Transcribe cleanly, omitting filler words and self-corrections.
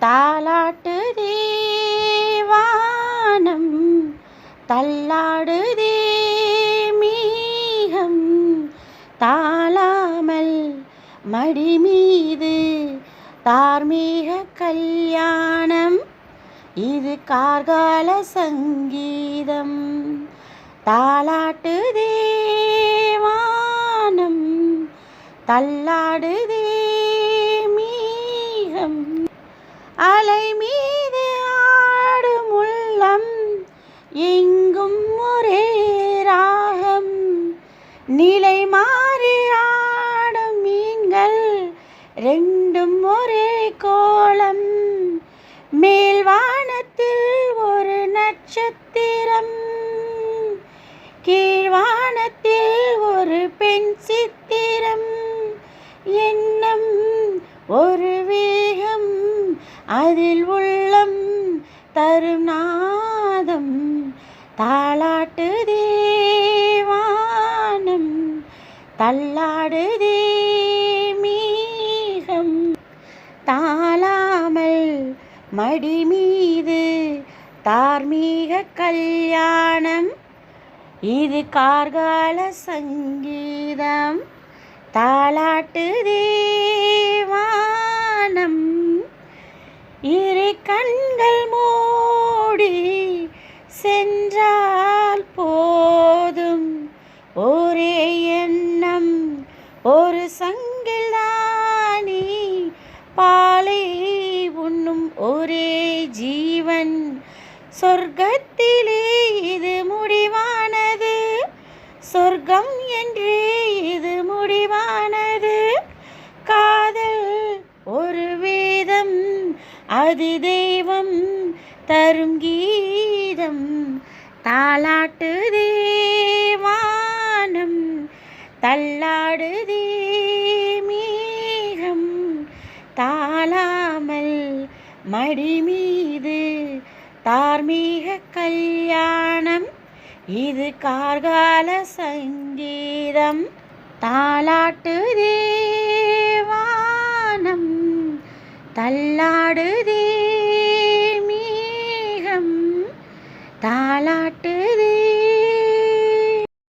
தாலாட்டுதே வானம், தள்ளாடுதே மேகம், தாழாமல் மடி மீது தார்மீக கல்யாணம், இது கார்கால சங்கீதம். தாலாட்டுதே வானம், தள்ளாடுதே மேகம், அலை மீது ஆடும் உள்ளம், எங்கும் ஒரே ராகம், நிலை மாறி ஆடும் மீன்கள் ரெண்டும் ஒரே கோலம், மேல் வானத்தில் ஒரு நட்சத்திரம், கீழ்வானத்தில் ஒரு பெண் சித்திரம், எண்ணம் ஒரு வேகம், அதில் உள்ளம் தரும் நாதம். தாலாட்டுதே வானம், தள்ளாடுதே மேகம், தாழாமல் மடி மீது தார்மீக கல்யாணம், இது கார்கால சங்கீதம். தாலாட்டுதே வானம், இரு கண்கள் மூடி சென்றால் போதும், ஒரே எண்ணம் ஒரு சங்கிலானி, பாலை உண்ணும் ஒரே ஜீவன், சொர்க்கத்திலே இது முடிவானது, சொர்க்கம் என்றே இது முடிவானது, காதல் ஒரு வேதம், அது தெய்வம் தரும் கீதம். தாலாட்டுதே வானம், தள்ளாடுதே மேகம், தாழாமல் மடி மீது தார்மீக கல்யாணம், இது கார்கால சங்கீதம். தாலாட்டுதே வானம், தள்ளாடுதே